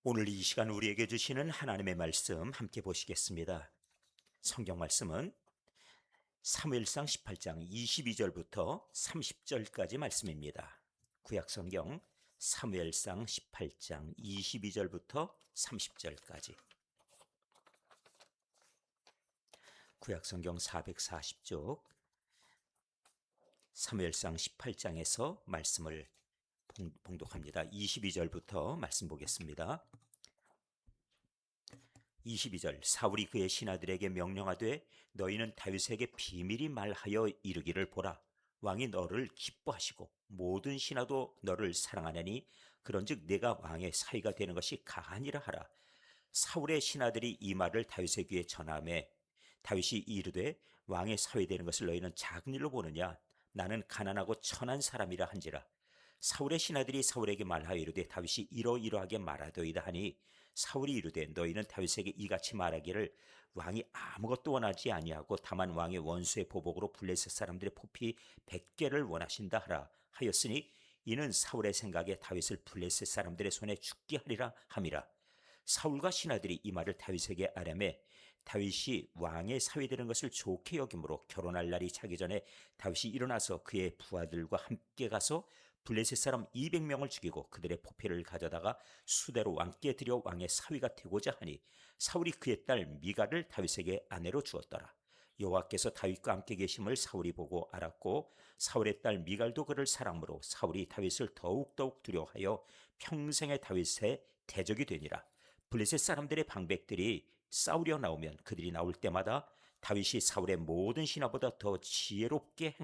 오늘 이 시간 우리에게 주시는 하나님의 말씀 함께 보시겠습니다. 성경 말씀은 사무엘상 18장 22절부터 30절까지 말씀입니다. 구약 성경 사무엘상 18장 22절부터 30절까지. 구약 성경 440쪽 사무엘상 18장에서 말씀을 봉독합니다. 22절부터 말씀 보겠습니다. 22절 사울이 그의 신하들에게 명령하되 너희는 다윗에게 비밀히 말하여 이르기를 보라 왕이 너를 기뻐하시고 모든 신하도 너를 사랑하느니 그런즉 내가 왕의 사위가 되는 것이 가하니라 하라. 사울의 신하들이 이 말을 다윗의 귀에 전하매 다윗이 이르되 왕의 사위 되는 것을 너희는 작은 일로 보느냐 나는 가난하고 천한 사람이라 한지라. 사울의 신하들이 사울에게 말하여 이르되 다윗이 이러이러하게 말하더이다 하니 사울이 이르되 너희는 다윗에게 이같이 말하기를 왕이 아무것도 원하지 아니하고 다만 왕의 원수의 보복으로 블레셋 사람들의 포피 100개를 원하신다 하라 하였으니 이는 사울의 생각에 다윗을 블레셋 사람들의 손에 죽게 하리라 함이라. 사울과 신하들이 이 말을 다윗에게 아뢰매 다윗이 왕의 사위 되는 것을 좋게 여김으로 결혼할 날이 차기 전에 다윗이 일어나서 그의 부하들과 함께 가서 블레셋 사람 200명을 죽이고 그들의 포피를 가져다가 수대로 왕께 드려 왕의 사위가 되고자 하니 사울이 그의 딸 미갈을 다윗에게 아내로 주었더라. 여호와께서 다윗과 함께 계심을 사울이 보고 알았고 사울의 딸 미갈도 그를 사랑으로 사울이 다윗을 더욱더욱 두려워하여 평생의 다윗의 대적이 되니라. 블레셋 사람들의 방백들이 싸우려 나오면 그들이 나올 때마다 다윗이 사울의 모든 신하보다 더 지혜롭게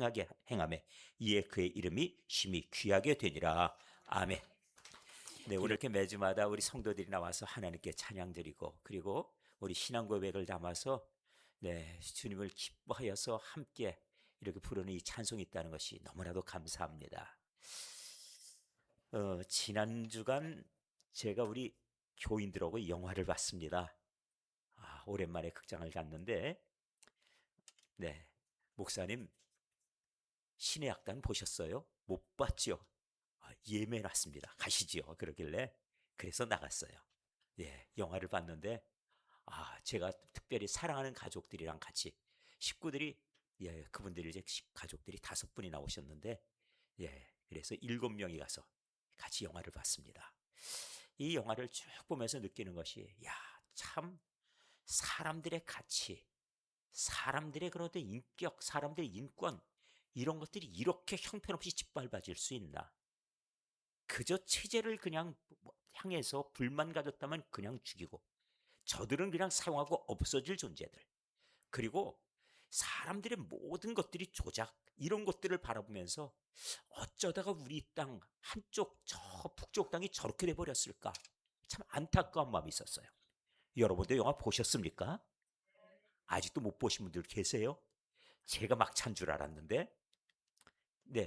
행하매 이에 그의 이름이 심히 귀하게 되니라. 아멘. 네, 오늘 이렇게 매주마다 우리 성도들이 나와서 하나님께 찬양 드리고 그리고 우리 신앙 고백을 담아서 주님을 기뻐하여서 함께 이렇게 부르는 이 찬송이 있다는 것이 너무나도 감사합니다. 지난 주간 제가 우리 교인들하고 영화를 봤습니다. 오랜만에 극장을 갔는데, 목사님, 신의 악단 보셨어요? 못 봤죠? 예매놨습니다. 가시지요. 그러길래. 그래서 나갔어요. 영화를 봤는데, 제가 특별히 사랑하는 가족들이랑 같이, 식구들이, 그분들이 이제 가족들이 5분이 나오셨는데, 그래서 7명이 가서 같이 영화를 봤습니다. 이 영화를 쭉 보면서 느끼는 것이, 참, 사람들의 가치, 사람들의 그런 인격, 사람들의 인권, 이런 것들이 이렇게 형편없이 짓밟아질 수 있나? 그저 체제를 그냥 향해서 불만 가졌다면 그냥 죽이고, 저들은 그냥 사용하고 없어질 존재들. 그리고 사람들의 모든 것들이 조작, 이런 것들을 바라보면서 어쩌다가 우리 땅 한쪽, 저 북쪽 땅이 저렇게 돼버렸을까? 참 안타까운 마음이 있었어요. 여러분도 영화 보셨습니까? 아직도 못 보신 분들 계세요? 제가 막 찬 줄 알았는데,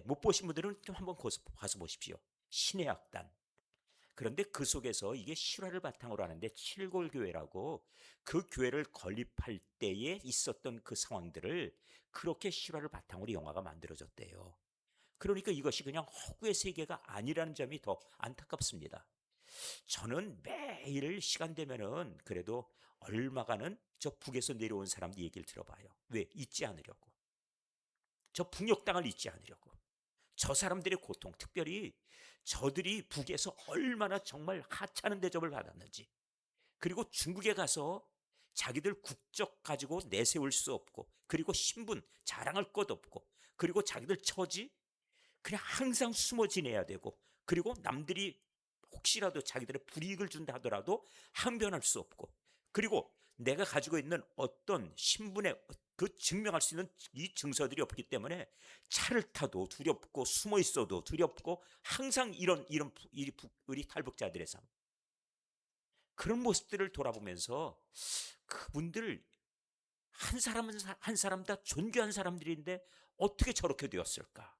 못 보신 분들은 좀 한번 가서 보십시오. 신의 악단. 그런데 그 속에서 이게 실화를 바탕으로 하는데 칠골교회라고 그 교회를 건립할 때에 있었던 그 상황들을 그렇게 실화를 바탕으로 영화가 만들어졌대요. 그러니까 이것이 그냥 허구의 세계가 아니라는 점이 더 안타깝습니다. 저는 매일 시간 되면은 그래도 얼마간은 저 북에서 내려온 사람들 얘기를 들어봐요. 왜? 잊지 않으려고. 저 북녘 땅을 잊지 않으려고. 저 사람들의 고통, 특별히 저들이 북에서 얼마나 정말 하찮은 대접을 받았는지, 그리고 중국에 가서 자기들 국적 가지고 내세울 수 없고, 그리고 신분 자랑할 것 없고, 그리고 자기들 처지 그냥 항상 숨어 지내야 되고, 그리고 남들이 혹시라도 자기들의 불이익을 준다 하더라도 항변할 수 없고, 그리고 내가 가지고 있는 어떤 신분의 그 증명할 수 있는 이 증서들이 없기 때문에 차를 타도 두렵고 숨어 있어도 두렵고 항상 이런 우리 탈북자들의 삶, 그런 모습들을 돌아보면서 그분들 한 사람은 한 사람 다 존귀한 사람들인데 어떻게 저렇게 되었을까?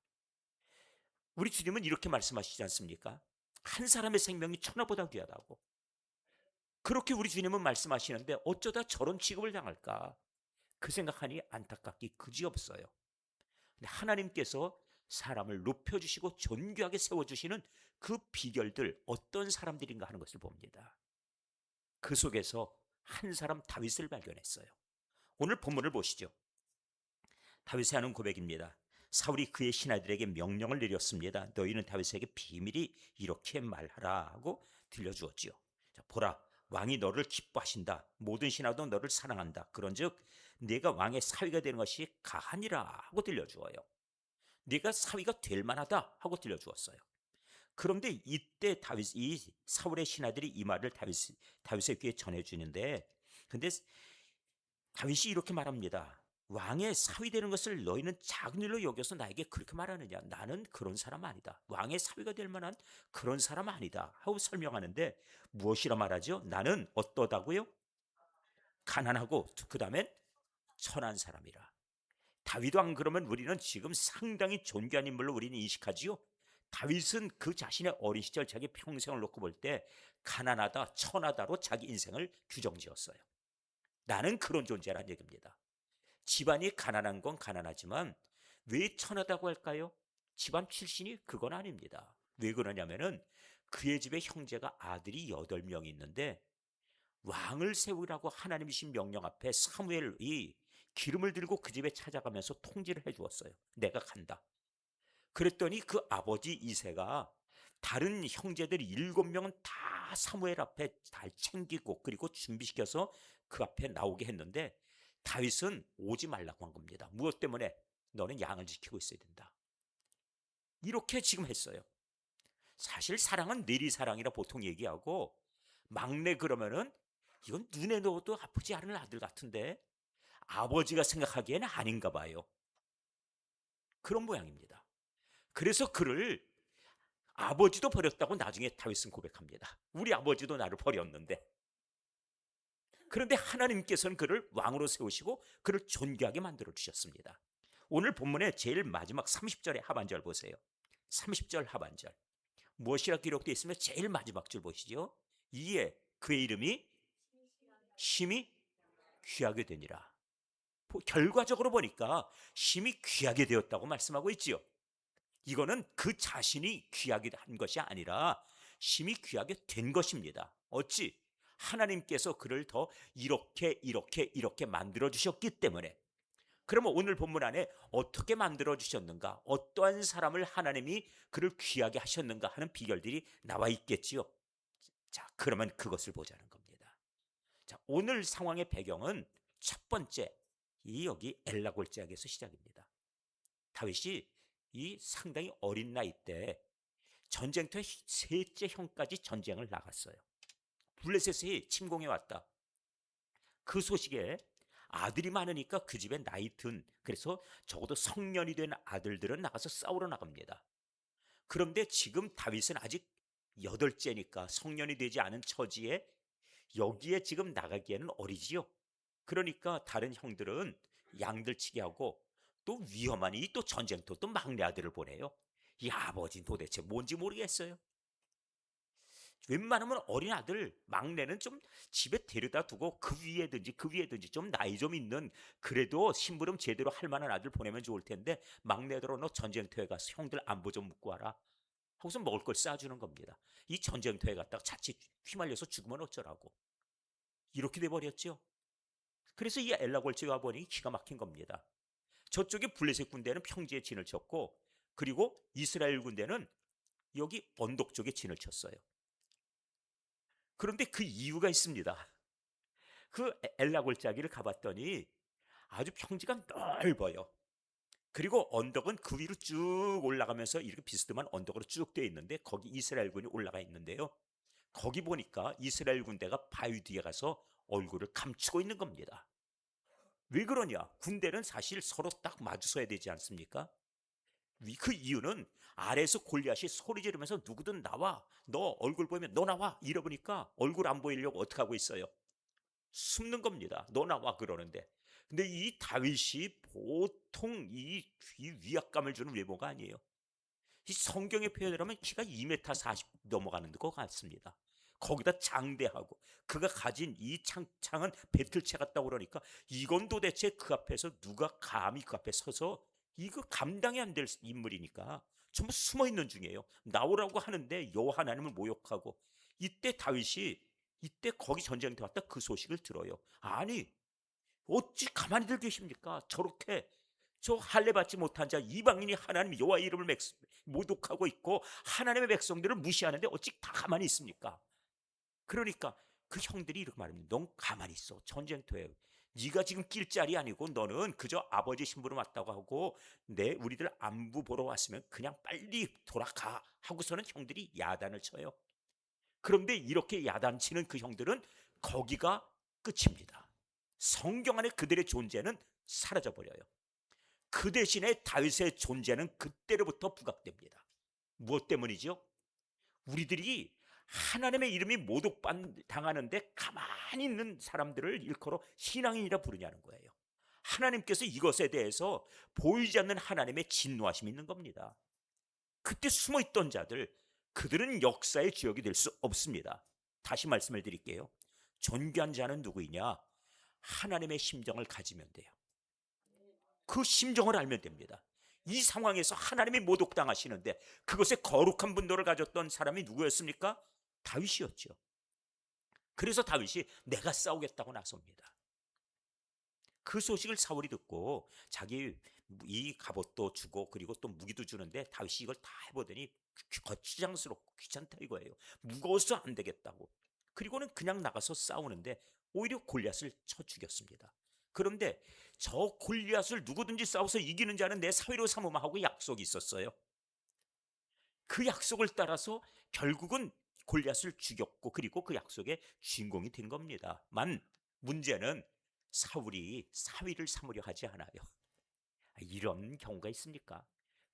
우리 주님은 이렇게 말씀하시지 않습니까? 한 사람의 생명이 천하보다 귀하다고. 그렇게 우리 주님은 말씀하시는데 어쩌다 저런 취급을 당할까? 그 생각하니 안타깝기 그지없어요. 근데 하나님께서 사람을 높여주시고 존귀하게 세워주시는 그 비결들 어떤 사람들인가 하는 것을 봅니다. 그 속에서 한 사람 다윗을 발견했어요. 오늘 본문을 보시죠. 다윗이 하는 고백입니다. 사울이 그의 신하들에게 명령을 내렸습니다. 너희는 다윗에게 비밀히 이렇게 말하라 하고 들려주었지요. 자, 보라, 왕이 너를 기뻐하신다. 모든 신하도 너를 사랑한다. 그런즉 네가 왕의 사위가 되는 것이 가하니라 하고 들려주어요. 네가 사위가 될 만하다 하고 들려주었어요. 그런데 이때 이 사울의 신하들이 이 말을 다윗의 귀에 전해주는데, 근데 다윗이 이렇게 말합니다. 왕의 사위 되는 것을 너희는 작은 일로 여겨서 나에게 그렇게 말하느냐? 나는 그런 사람 아니다. 왕의 사위가 될 만한 그런 사람 아니다 하고 설명하는데, 무엇이라 말하죠? 나는 어떠다고요? 가난하고 그 다음엔 천한 사람이라. 다윗 왕 그러면 우리는 지금 상당히 존귀한 인물로 우리는 인식하지요. 다윗은 그 자신의 어린 시절 자기 평생을 놓고 볼 때 가난하다, 천하다로 자기 인생을 규정지었어요. 나는 그런 존재란 얘기입니다. 집안이 가난한 건 가난하지만 왜 천하다고 할까요? 집안 출신이 그건 아닙니다. 왜 그러냐면은 그의 집에 형제가 아들이 8명이 있는데 왕을 세우라고 하나님이신 명령 앞에 사무엘이 기름을 들고 그 집에 찾아가면서 통지를 해 주었어요. 내가 간다. 그랬더니 그 아버지 이새가 다른 형제들 7명은 다 사무엘 앞에 잘 챙기고 그리고 준비시켜서 그 앞에 나오게 했는데 다윗은 오지 말라고 한 겁니다. 무엇 때문에? 너는 양을 지키고 있어야 된다. 이렇게 지금 했어요. 사실 사랑은 내리사랑이라 보통 얘기하고, 막내 그러면은 이건 눈에 넣어도 아프지 않은 아들 같은데 아버지가 생각하기에는 아닌가 봐요. 그런 모양입니다. 그래서 그를 아버지도 버렸다고 나중에 다윗은 고백합니다. 우리 아버지도 나를 버렸는데. 그런데 하나님께서는 그를 왕으로 세우시고 그를 존귀하게 만들어 주셨습니다. 오늘 본문의 제일 마지막 30절의 하반절 보세요. 30절 하반절. 무엇이라 기록되어 있으면 제일 마지막 줄 보시죠. 이에 그의 이름이 심히 귀하게 되니라. 결과적으로 보니까 심히 귀하게 되었다고 말씀하고 있지요. 이거는 그 자신이 귀하게 한 것이 아니라 심히 귀하게 된 것입니다. 어찌? 하나님께서 그를 더 이렇게 만들어 주셨기 때문에. 그러면 오늘 본문 안에 어떻게 만들어 주셨는가? 어떠한 사람을 하나님이 그를 귀하게 하셨는가 하는 비결들이 나와 있겠지요. 자, 그러면 그것을 보자는 겁니다. 자, 오늘 상황의 배경은 첫 번째, 이 여기 엘라 골짜기에서 시작입니다. 다윗이 이 상당히 어린 나이 때 전쟁터의 셋째 형까지 전쟁을 나갔어요. 블레셋이 침공해 왔다. 그 소식에 아들이 많으니까 그 집에 나이 든, 그래서 적어도 성년이 된 아들들은 나가서 싸우러 나갑니다. 그런데 지금 다윗은 아직 8째니까 성년이 되지 않은 처지에 여기에 지금 나가기에는 어리지요. 그러니까 다른 형들은 양들 치게 하고 또 위험하니 또 전쟁터 또 막내 아들을 보내요. 이 아버지 도대체 뭔지 모르겠어요. 웬만하면 어린 아들 막내는 좀 집에 데려다 두고 그 위에든지 좀 나이 좀 있는, 그래도 심부름 제대로 할 만한 아들 보내면 좋을 텐데 막내들어 너 전쟁터에 가서 형들 안부 좀 묻고 와라 하고서 먹을 걸 싸주는 겁니다. 이 전쟁터에 갔다가 자칫 휘말려서 죽으면 어쩌라고. 이렇게 돼버렸죠. 그래서 이 엘라 골짜기 와보니 기가 막힌 겁니다. 저쪽에 블레셋 군대는 평지에 진을 쳤고, 그리고 이스라엘 군대는 여기 언덕 쪽에 진을 쳤어요. 그런데 그 이유가 있습니다. 그 엘라 골짜기를 가봤더니 아주 평지가 넓어요. 그리고 언덕은 그 위로 쭉 올라가면서 이렇게 비스듬한 언덕으로 쭉 되어 있는데 거기 이스라엘군이 올라가 있는데요. 거기 보니까 이스라엘 군대가 바위 뒤에 가서 얼굴을 감추고 있는 겁니다. 왜 그러냐? 군대는 사실 서로 딱 마주서야 되지 않습니까? 그 이유는 아래에서 골리앗이 소리 지르면서 누구든 나와, 너 얼굴 보이면 너 나와 이러보니까 얼굴 안 보이려고 어떻게 하고 있어요? 숨는 겁니다. 너 나와 그러는데. 근데 이 다윗이 보통 이 위압감을 주는 외모가 아니에요. 이 성경의 표현을 하면 키가 2m 40 넘어가는 것 같습니다. 거기다 장대하고 그가 가진 이 창은 배틀채 같다고 그러니까 이건 도대체 그 앞에서 누가 감히 그 앞에 서서 이거 감당이 안 될 인물이니까 전부 숨어 있는 중이에요. 나오라고 하는데 여호와 하나님을 모욕하고. 이때 다윗이 이때 거기 전쟁터 왔다 그 소식을 들어요. 아니, 어찌 가만히들 계십니까? 저렇게 저 할례 받지 못한 자 이방인이 하나님 여호와 이름을 모독하고 있고 하나님의 백성들을 무시하는데 어찌 다 가만히 있습니까? 그러니까 그 형들이 이렇게 말합니다. 넌 가만히 있어. 전쟁터에 네가 지금 낄 자리 아니고 너는 그저 아버지 신부로 왔다고 하고 우리들 안부 보러 왔으면 그냥 빨리 돌아가 하고서는 형들이 야단을 쳐요. 그런데 이렇게 야단치는 그 형들은 거기가 끝입니다. 성경 안에 그들의 존재는 사라져 버려요. 그 대신에 다윗의 존재는 그때로부터 부각됩니다. 무엇 때문이죠? 우리들이 하나님의 이름이 모독당하는데 가만히 있는 사람들을 일컬어 신앙인이라 부르냐는 거예요. 하나님께서 이것에 대해서 보이지 않는 하나님의 진노하심이 있는 겁니다. 그때 숨어있던 자들, 그들은 역사의 주역이 될 수 없습니다. 다시 말씀을 드릴게요. 존귀한 자는 누구이냐? 하나님의 심정을 가지면 돼요. 그 심정을 알면 됩니다. 이 상황에서 하나님이 모독당하시는데 그것에 거룩한 분노를 가졌던 사람이 누구였습니까? 다윗이었죠. 그래서 다윗이 내가 싸우겠다고 나섭니다. 그 소식을 사울이 듣고 자기 이 갑옷도 주고 그리고 또 무기도 주는데 다윗이 이걸 다 해보더니 거추장스럽고 귀찮다 이거예요. 무거워서 안 되겠다고. 그리고는 그냥 나가서 싸우는데 오히려 골리앗을 쳐 죽였습니다. 그런데 저 골리앗을 누구든지 싸워서 이기는 자는 내 사위로 삼으마 하고 약속이 있었어요. 그 약속을 따라서 결국은 골리앗을 죽였고 그리고 그 약속의 주인공이 된 겁니다. 문제는 사울이 사위를 삼으려 하지 않아요. 이런 경우가 있습니까?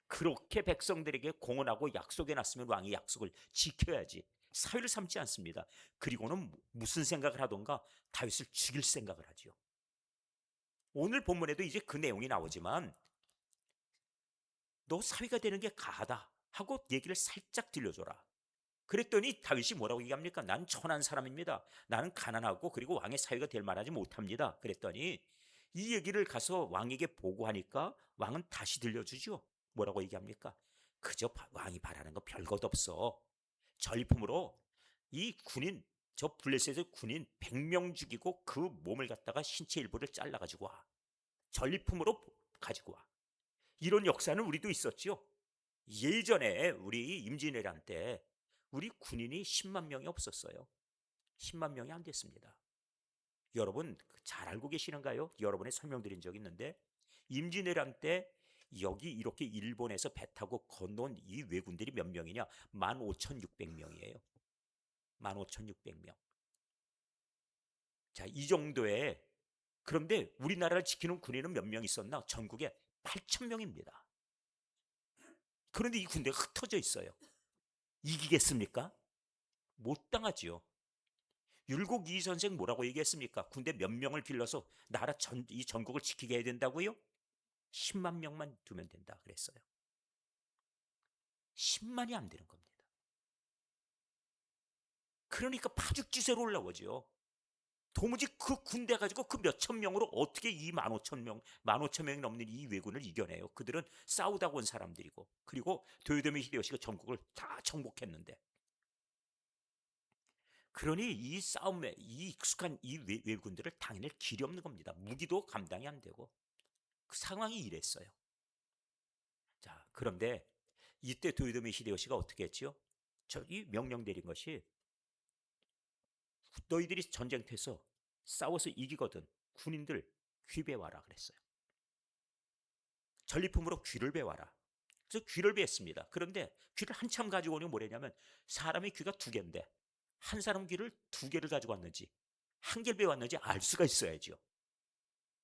그렇게 백성들에게 공언하고 약속해 놨으면 왕이 약속을 지켜야지. 사위를 삼지 않습니다. 그리고는 무슨 생각을 하던가 다윗을 죽일 생각을 하죠. 오늘 본문에도 이제 그 내용이 나오지만 너 사위가 되는 게 가하다 하고 얘기를 살짝 들려줘라. 그랬더니 다윗이 뭐라고 얘기합니까? 난 천한 사람입니다. 나는 가난하고 그리고 왕의 사위가 될 만하지 못합니다. 그랬더니 이 얘기를 가서 왕에게 보고하니까 왕은 다시 들려주죠. 뭐라고 얘기합니까? 그저 왕이 바라는 거 별것 없어. 전리품으로 이 군인 저 블레셋의 군인 100명 죽이고 그 몸을 갖다가 신체 일부를 잘라가지고 와. 전리품으로 가지고 와. 이런 역사는 우리도 있었죠. 예전에 우리 임진왜란 때 우리 군인이 10만 명이 없었어요. 10만 명이 안 됐습니다. 여러분 잘 알고 계시는가요? 여러분에 설명드린 적이 있는데 임진왜란 때 여기 이렇게 일본에서 배 타고 건너온 이 왜군들이 몇 명이냐? 15,600명이에요. 15,600명. 자, 이 정도의 그런데 우리나라를 지키는 군인은 몇 명 있었나? 전국에 8,000명입니다. 그런데 이 군대가 흩어져 있어요. 이기겠습니까? 못 당하지요. 율곡 이 선생 뭐라고 얘기했습니까? 군대 몇 명을 길러서 이 전국을 지키게 해야 된다고요? 10만 명만 두면 된다 그랬어요. 10만이 안 되는 겁니다. 그러니까 파죽지세로 올라오죠. 도무지 그 군대 가지고 그 몇천 명으로 어떻게 이 15,000명, 15,000명이 넘는 이 왜군을 이겨내요. 그들은 싸우다 온 사람들이고 그리고 도요토미 히데요시가 전국을 다 정복했는데 그러니 이 싸움에 이 익숙한 이 왜군들을 당연히 길이 없는 겁니다. 무기도 감당이 안 되고 그 상황이 이랬어요. 자, 그런데 이때 도요토미 히데요시가 어떻게 했죠? 저이 명령 내린 것이 너희들이 전쟁터에서 싸워서 이기거든 군인들 귀 베와라 그랬어요. 전리품으로 귀를 베와라. 그래서 귀를 베었습니다. 그런데 귀를 한참 가지고 오니 뭐냐면 사람의 귀가 두 개인데 한 사람 귀를 두 개를 가지고 왔는지 한 개를 베왔는지 알 수가 있어야죠.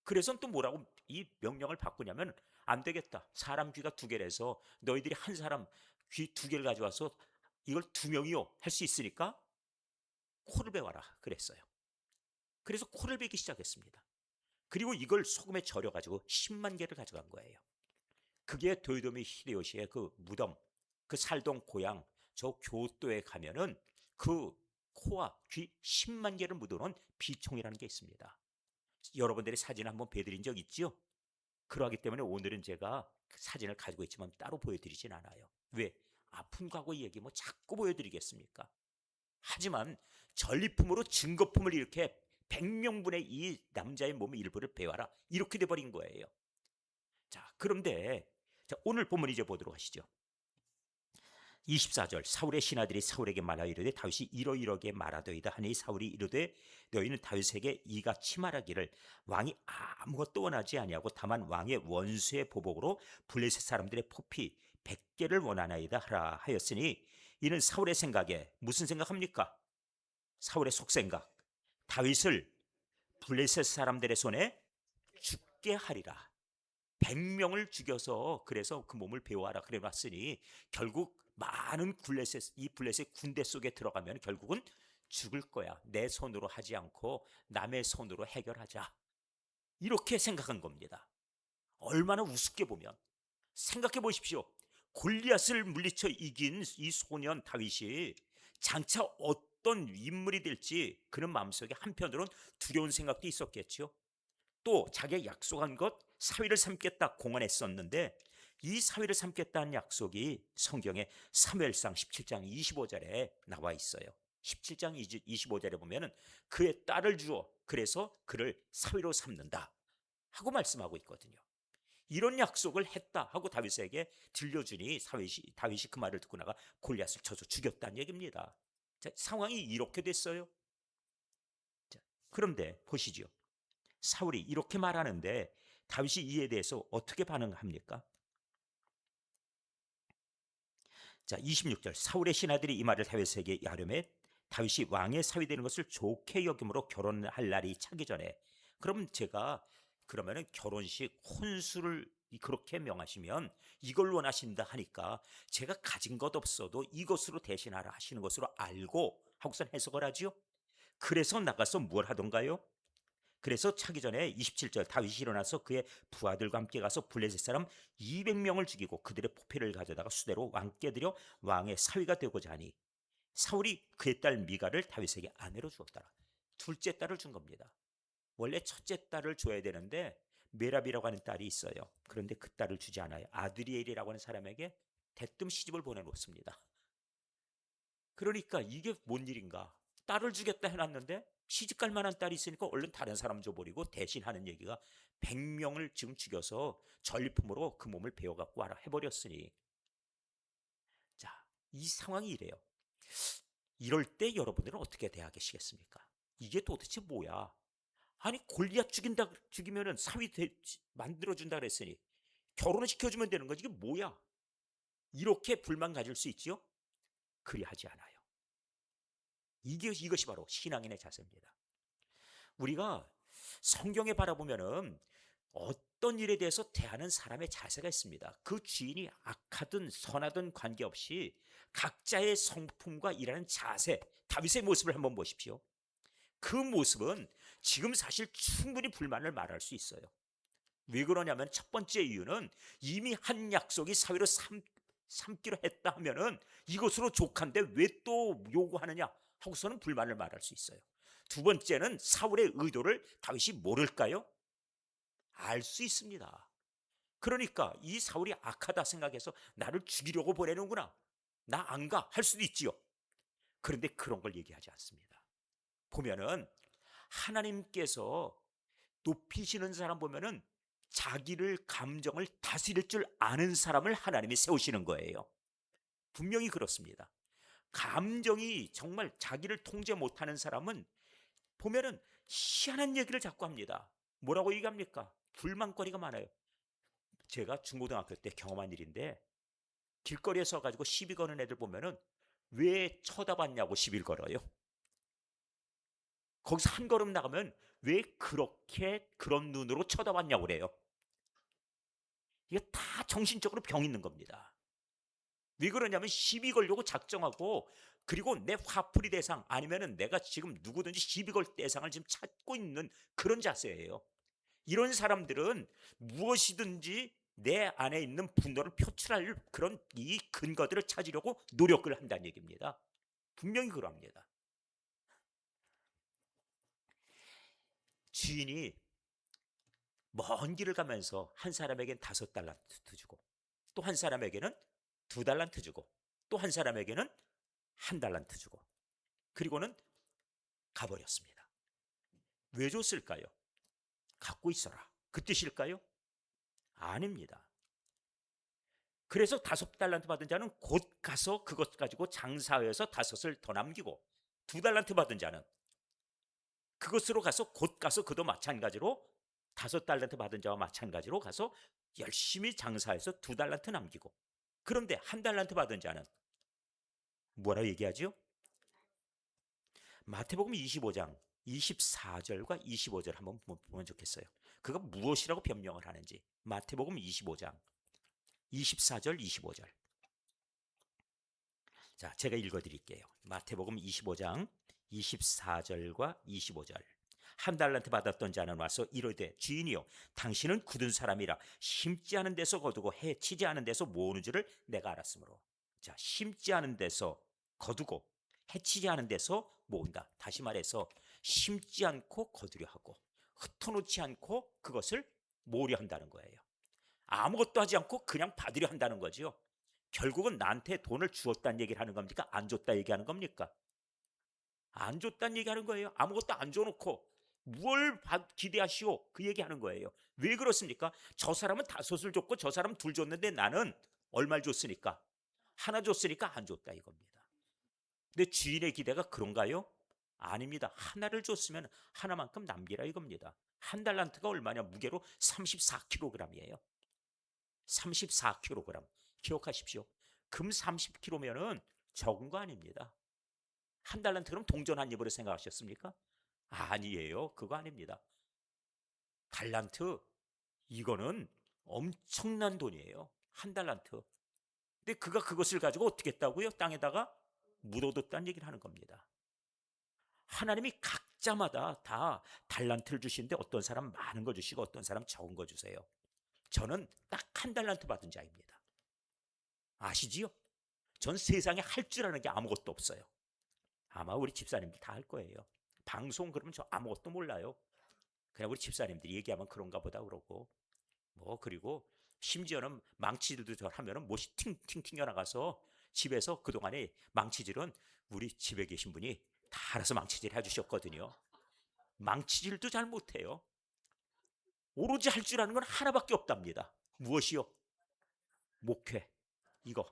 그래서 또 뭐라고 이 명령을 바꾸냐면 안 되겠다. 사람 귀가 두 개라서 너희들이 한 사람 귀 두 개를 가져와서 이걸 두 명이요 할 수 있으니까 코를 베와라 그랬어요. 그래서 코를 베기 시작했습니다. 그리고 이걸 소금에 절여가지고 10만 개를 가져간 거예요. 그게 도요토미 히데요시의 그 무덤, 그 살던 고향, 저 교토에 가면은 그 코와 귀 10만 개를 묻어놓은 비총이라는 게 있습니다. 여러분들이 사진 한번 보여드린 적 있죠? 그러하기 때문에 오늘은 제가 그 사진을 가지고 있지만 따로 보여드리진 않아요. 왜? 아픈 과거 얘기 뭐 자꾸 보여드리겠습니까? 하지만 전리품으로 증거품을 이렇게 100명분의 이 남자의 몸의 일부를 배워라. 이렇게 돼버린 거예요. 자, 그런데 자, 오늘 본문 이제 보도록 하시죠. 24절 사울의 신하들이 사울에게 말하여 이르되 다윗이 이러이러게 말하더이다 하니 사울이 이르되 너희는 다윗에게 이같이 말하기를 왕이 아무것도 원하지 아니하고 다만 왕의 원수의 보복으로 블레셋 사람들의 포피 100개를 원하나이다 하라 하였으니 이는 사울의 생각에 무슨 생각합니까? 사울의 속생각, 다윗을 블레셋 사람들의 손에 죽게 하리라. 100명을 죽여서 그래서 그 몸을 배워하라 그래 놨으니 결국 많은 이 블레셋 군대 속에 들어가면 결국은 죽을 거야. 내 손으로 하지 않고 남의 손으로 해결하자. 이렇게 생각한 겁니다. 얼마나 우습게 보면. 생각해 보십시오. 골리앗을 물리쳐 이긴 이 소년 다윗이 장차 어떤 인물이 될지 그는 마음속에 한편으로는 두려운 생각도 있었겠죠. 또 자기가 약속한 것 사위를 삼겠다 공언했었는데 이 사위를 삼겠다는 약속이 성경에 사무엘상 17장 25절에 나와 있어요. 17장 25절에 보면은 그의 딸을 주어 그래서 그를 사위로 삼는다 하고 말씀하고 있거든요. 이런 약속을 했다 하고 다윗에게 들려주니 다윗이 그 말을 듣고 나가 골리앗을 쳐서 죽였다는 얘기입니다. 자, 상황이 이렇게 됐어요. 자, 그런데 보시죠. 사울이 이렇게 말하는데 다윗이 이에 대해서 어떻게 반응합니까? 자, 26절 사울의 신하들이 이 말을 다윗에게 야르매 다윗이 왕의 사위 되는 것을 좋게 여김으로 결혼할 날이 차기 전에 그럼 제가 그러면은 결혼식 혼수를 그렇게 명하시면 이걸 원하신다 하니까 제가 가진 것 없어도 이것으로 대신하라 하시는 것으로 알고 하고선 해석을 하지요. 그래서 나가서 뭘 하던가요? 그래서 차기 전에 27절 다윗이 일어나서 그의 부하들과 함께 가서 블레셋 사람 200명을 죽이고 그들의 포피를 가져다가 수대로 왕께 드려 왕의 사위가 되고자 하니 사울이 그의 딸 미가를 다윗에게 아내로 주었더라. 둘째 딸을 준 겁니다. 원래 첫째 딸을 줘야 되는데 메랍이라고 하는 딸이 있어요. 그런데 그 딸을 주지 않아요. 아드리엘이라고 하는 사람에게 대뜸 시집을 보내놓습니다. 그러니까 이게 뭔 일인가? 딸을 주겠다 해놨는데 시집갈 만한 딸이 있으니까 얼른 다른 사람 줘버리고 대신 하는 얘기가 100명을 지금 죽여서 전리품으로 그 몸을 베어갖고 와라 해버렸으니 자, 이 상황이 이래요. 이럴 때 여러분들은 어떻게 대하시겠습니까? 이게 도대체 뭐야? 아니 골리앗 죽이면은 만들어준다 그랬으니 결혼을 시켜주면 되는 거지 이게 뭐야? 이렇게 불만 가질 수 있지요? 그리하지 않아요. 이것이 바로 신앙인의 자세입니다. 우리가 성경에 바라보면은 어떤 일에 대해서 대하는 사람의 자세가 있습니다. 그 주인이 악하든 선하든 관계없이 각자의 성품과 일하는 자세, 다윗의 모습을 한번 보십시오. 그 모습은 지금 사실 충분히 불만을 말할 수 있어요. 왜 그러냐면 첫 번째 이유는 이미 한 약속이 사위로 삼기로 했다 하면은 이것으로 족한데 왜 또 요구하느냐 하고서는 불만을 말할 수 있어요. 두 번째는 사울의 의도를 다윗이 모를까요? 알 수 있습니다. 그러니까 이 사울이 악하다 생각해서 나를 죽이려고 보내는구나. 나 안 가. 할 수도 있지요. 그런데 그런 걸 얘기하지 않습니다. 보면은 하나님께서 높이시는 사람 보면은 자기를 감정을 다스릴 줄 아는 사람을 하나님이 세우시는 거예요. 분명히 그렇습니다. 감정이 정말 자기를 통제 못하는 사람은 보면은 희한한 얘기를 자꾸 합니다. 뭐라고 얘기합니까? 불만거리가 많아요. 제가 중고등학교 때 경험한 일인데 길거리에 서가지고 시비 거는 애들 보면은 왜 쳐다봤냐고 시비를 걸어요. 거기서 한 걸음 나가면 왜 그렇게 그런 눈으로 쳐다봤냐고 그래요. 이게 다 정신적으로 병 있는 겁니다. 왜 그러냐면 시비 걸려고 작정하고 그리고 내 화풀이 대상 아니면은 내가 지금 누구든지 시비 걸 대상을 지금 찾고 있는 그런 자세예요. 이런 사람들은 무엇이든지 내 안에 있는 분노를 표출할 그런 이 근거들을 찾으려고 노력을 한다는 얘기입니다. 분명히 그럽니다. 주인이 먼 길을 가면서 한 사람에게는 5달란트 주고 또 한 사람에게는 2달란트 주고 또 한 사람에게는 1달란트 주고 그리고는 가버렸습니다. 왜 줬을까요? 갖고 있어라, 그 뜻일까요? 아닙니다. 그래서 5달란트 받은 자는 곧 가서 그것 가지고 장사해서 5을 더 남기고, 2달란트 받은 자는 그것으로 가서 곧 가서 그도 마찬가지로 5달란트 받은 자와 마찬가지로 가서 열심히 장사해서 2달란트 남기고, 그런데 1달란트 받은 자는 뭐라 얘기하죠? 마태복음 25장 24절과 25절 한번 보면 좋겠어요. 그가 무엇이라고 변명을 하는지. 마태복음 25장 24절 25절. 자, 제가 읽어드릴게요. 마태복음 25장 24절과 25절. 1달란트 받았던 자는 와서 이르되 주인이여, 당신은 굳은 사람이라 심지 않은 데서 거두고 해치지 않은 데서 모으는 줄을 내가 알았으므로. 자, 심지 않은 데서 거두고 해치지 않은 데서 모은다. 다시 말해서 심지 않고 거두려 하고 흩어놓지 않고 그것을 모으려 한다는 거예요. 아무것도 하지 않고 그냥 받으려 한다는 거죠. 결국은 나한테 돈을 주었다는 얘기를 하는 겁니까? 안 줬다 얘기하는 겁니까? 안 줬다는 얘기하는 거예요. 아무것도 안 줘놓고 뭘 기대하시오, 그 얘기하는 거예요. 왜 그렇습니까? 저 사람은 5을 줬고 저 사람은 2 줬는데 나는 얼마를 줬으니까? 하나 줬으니까 안 줬다 이겁니다. 근데 주인의 기대가 그런가요? 아닙니다. 하나를 줬으면 하나만큼 남기라 이겁니다. 1달란트가 얼마냐? 무게로 34kg이에요. 34kg. 기억하십시오. 금 30kg면은 적은 거 아닙니다. 1달란트 그럼 동전 한 입으로 생각하셨습니까? 아니에요. 그거 아닙니다. 달란트, 이거는 엄청난 돈이에요. 1달란트. 근데 그가 그것을 가지고 어떻게 했다고요? 땅에다가 묻어뒀다는 얘기를 하는 겁니다. 하나님이 각자마다 다 달란트를 주시는데 어떤 사람 많은 거 주시고 어떤 사람 적은 거 주세요. 저는 딱 1달란트 받은 자입니다. 아시지요? 전 세상에 할 줄 아는 게 아무것도 없어요. 아마 우리 집사님들 다 할 거예요. 방송 그러면 저 아무것도 몰라요. 그냥 우리 집사님들이 얘기하면 그런가 보다 그러고, 뭐 그리고 심지어는 망치질도 하면은 못이 팅팅 튕겨나가서 집에서 그동안에 망치질은 우리 집에 계신 분이 다 알아서 망치질 해주셨거든요. 망치질도 잘 못해요. 오로지 할 줄 아는 건 하나밖에 없답니다. 무엇이요? 목회. 이거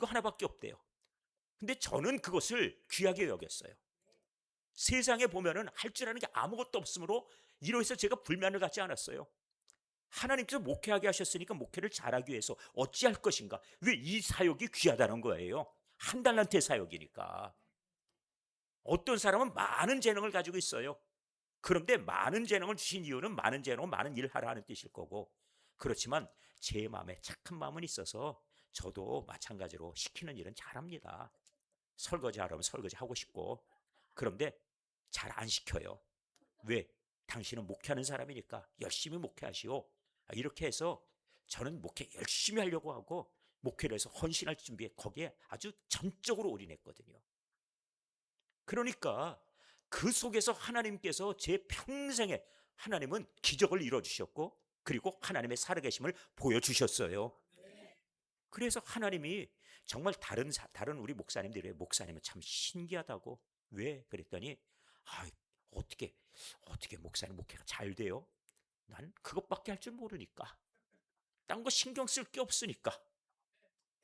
하나밖에 없대요. 근데 저는 그것을 귀하게 여겼어요. 세상에 보면은 할 줄 아는 게 아무것도 없으므로 이로해서 제가 불만을 갖지 않았어요. 하나님께서 목회하게 하셨으니까 목회를 잘하기 위해서 어찌할 것인가? 왜 이 사역이 귀하다는 거예요? 1달란트의 사역이니까. 어떤 사람은 많은 재능을 가지고 있어요. 그런데 많은 재능을 주신 이유는 많은 재능은 많은 일을 하라 하는 뜻일 거고, 그렇지만 제 마음에 착한 마음은 있어서 저도 마찬가지로 시키는 일은 잘합니다. 설거지 하라면 설거지 하고 싶고. 그런데 잘 안 시켜요. 왜? 당신은 목회하는 사람이니까 열심히 목회하시오. 이렇게 해서 저는 목회 열심히 하려고 하고 목회를 해서 헌신할 준비에 거기에 아주 전적으로 올인했거든요. 그러니까 그 속에서 하나님께서 제 평생에 하나님은 기적을 이뤄주셨고 그리고 하나님의 살아계심을 보여주셨어요. 그래서 하나님이 정말 다른 우리 목사님들의 목사님은 참 신기하다고. 왜? 그랬더니 어떻게 목사님 목회가 잘 돼요? 난 그것밖에 할 줄 모르니까. 딴 거 신경 쓸 게 없으니까.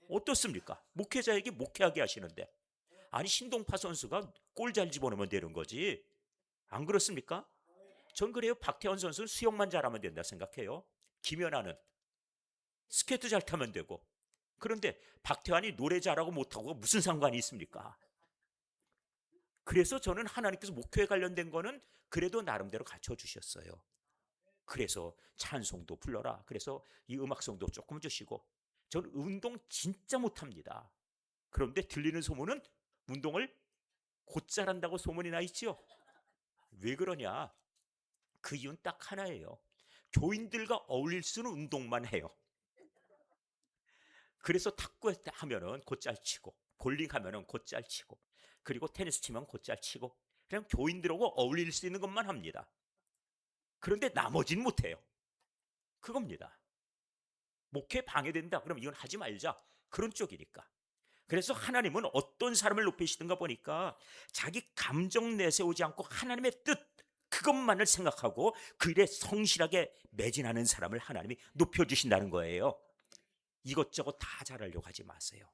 어떻습니까? 목회자에게 목회하게 하시는데. 아니 신동파 선수가 골 잘 집어넣으면 되는 거지. 안 그렇습니까? 전 그래요. 박태원 선수는 수영만 잘하면 된다 생각해요. 김연아는 스케이트 잘 타면 되고. 그런데 박태환이 노래 잘하고 못하고 무슨 상관이 있습니까? 그래서 저는 하나님께서 목회에 관련된 거는 그래도 나름대로 갖춰 주셨어요. 그래서 찬송도 불러라. 그래서 이 음악성도 조금 주시고. 저는 운동 진짜 못합니다. 그런데 들리는 소문은 운동을 곧잘 한다고 소문이 나 있죠. 왜 그러냐? 그 이유는 딱 하나예요. 교인들과 어울릴 수는 운동만 해요. 그래서 탁구 하면은 곧잘 치고, 볼링 하면은 곧잘 치고, 그리고 테니스 치면 곧잘 치고, 그냥 교인들하고 어울릴 수 있는 것만 합니다. 그런데 나머지는 못해요. 그겁니다. 목회 방해된다. 그럼 이건 하지 말자. 그런 쪽이니까. 그래서 하나님은 어떤 사람을 높이시든가 보니까 자기 감정 내세우지 않고 하나님의 뜻 그것만을 생각하고 그 일에 성실하게 매진하는 사람을 하나님이 높여주신다는 거예요. 이것저것 다 잘하려고 하지 마세요.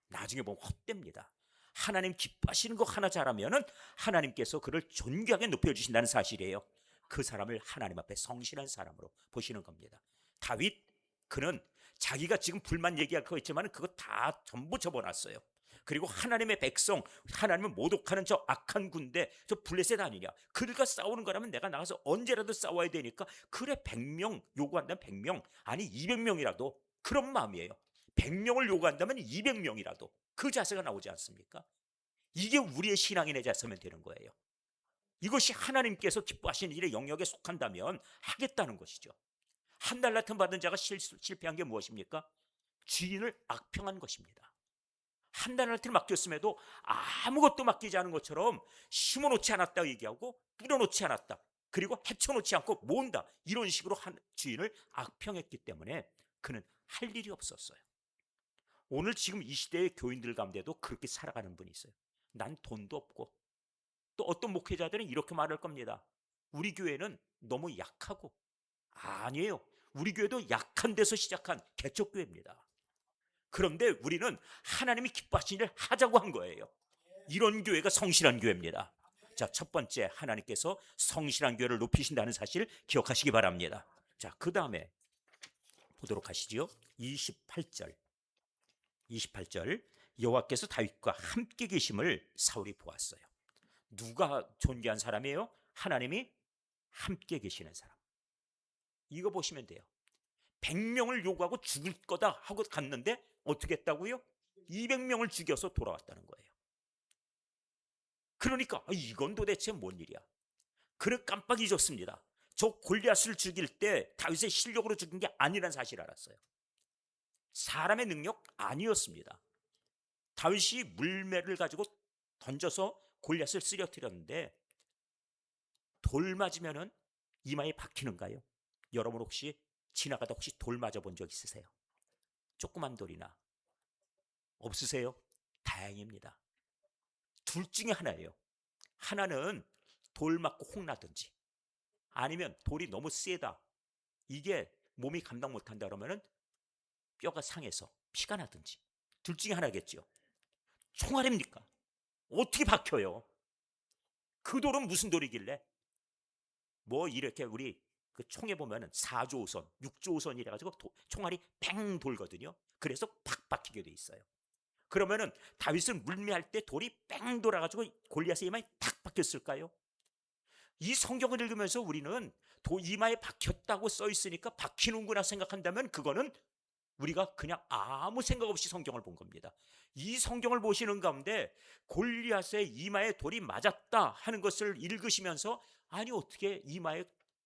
나중에 보면 헛됩니다. 하나님 기뻐하시는 거 하나 잘하면은 하나님께서 그를 존귀하게 높여주신다는 사실이에요. 그 사람을 하나님 앞에 성실한 사람으로 보시는 겁니다. 다윗 그는 자기가 지금 불만 얘기할 거 있지만 그거 다 전부 접어놨어요. 그리고 하나님의 백성, 하나님을 모독하는 저 악한 군대, 저 블레셋 아니냐, 그들과 싸우는 거라면 내가 나가서 언제라도 싸워야 되니까 그래 100명 요구한다면 100명 아니 200명이라도 그런 마음이에요. 100명을 요구한다면 200명이라도 그 자세가 나오지 않습니까? 이게 우리의 신앙인의 자세면 되는 거예요. 이것이 하나님께서 기뻐하시는 일의 영역에 속한다면 하겠다는 것이죠. 한 달라튼 받은 자가 실패한 게 무엇입니까? 주인을 악평한 것입니다. 한 달라튼 맡겼음에도 아무것도 맡기지 않은 것처럼 심어놓지 않았다 얘기하고 뿌려놓지 않았다. 그리고 헤쳐놓지 않고 모은다. 이런 식으로 한 주인을 악평했기 때문에 그는 할 일이 없었어요. 오늘 지금 이 시대의 교인들 가운데도 그렇게 살아가는 분이 있어요. 난 돈도 없고. 또 어떤 목회자들은 이렇게 말할 겁니다. 우리 교회는 너무 약하고. 아니에요. 우리 교회도 약한 데서 시작한 개척교회입니다. 그런데 우리는 하나님이 기뻐하시는 일을 하자고 한 거예요. 이런 교회가 성실한 교회입니다. 자, 첫 번째 하나님께서 성실한 교회를 높이신다는 사실 기억하시기 바랍니다. 자, 그 다음에 보도록 하시죠. 28절 여호와께서 다윗과 함께 계심을 사울이 보았어요. 누가 존귀한 사람이에요? 하나님이 함께 계시는 사람. 이거 보시면 돼요. 100명을 요구하고 죽을 거다 하고 갔는데 어떻게 했다고요? 200명을 죽여서 돌아왔다는 거예요. 그러니까 이건 도대체 뭔 일이야? 그를 깜빡 잊었습니다. 저 골리앗을 죽일 때 다윗의 실력으로 죽인 게 아니란 사실을 알았어요. 사람의 능력 아니었습니다. 다윗이 물매를 가지고 던져서 골리앗을 쓰러뜨렸는데 돌 맞으면은 이마에 박히는가요? 여러분 혹시 지나가다 혹시 돌 맞아 본 적 있으세요? 조그만 돌이나 없으세요? 다행입니다. 둘 중에 하나예요. 하나는 돌 맞고 혹나든지 아니면 돌이 너무 세다. 이게 몸이 감당 못한다 그러면은 뼈가 상해서 피가 나든지 둘 중에 하나겠죠. 총알입니까? 어떻게 박혀요? 그 돌은 무슨 돌이길래? 뭐 이렇게 우리 그 총에 보면은 4조선, 6조선 이래 가지고 총알이 팽 돌거든요. 그래서 팍 박히게 돼 있어요. 그러면은 다윗을 물매할 때 돌이 뺑 돌아가지고 골리앗의 이마에 탁 박혔을까요? 이 성경을 읽으면서 우리는 이마에 박혔다고 써 있으니까 박히는구나 생각한다면 그거는 우리가 그냥 아무 생각 없이 성경을 본 겁니다. 이 성경을 보시는 가운데 골리앗의 이마에 돌이 맞았다 하는 것을 읽으시면서 아니 어떻게 이마에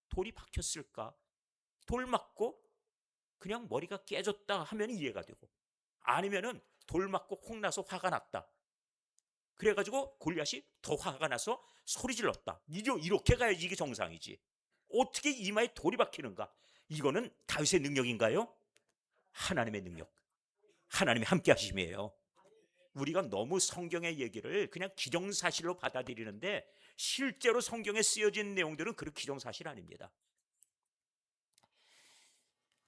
돌이 박혔을까? 돌 맞고 그냥 머리가 깨졌다 하면 이해가 되고 아니면은 돌 맞고 혹나서 화가 났다. 그래가지고 골리앗이 더 화가 나서 소리 질렀다. 이렇게 가야지 이게 정상이지. 어떻게 이마에 돌이 박히는가? 이거는 다윗의 능력인가요? 하나님의 능력. 하나님이 함께 하심이에요. 우리가 너무 성경의 얘기를 그냥 기정사실로 받아들이는데 실제로 성경에 쓰여진 내용들은 그런 기정사실 아닙니다.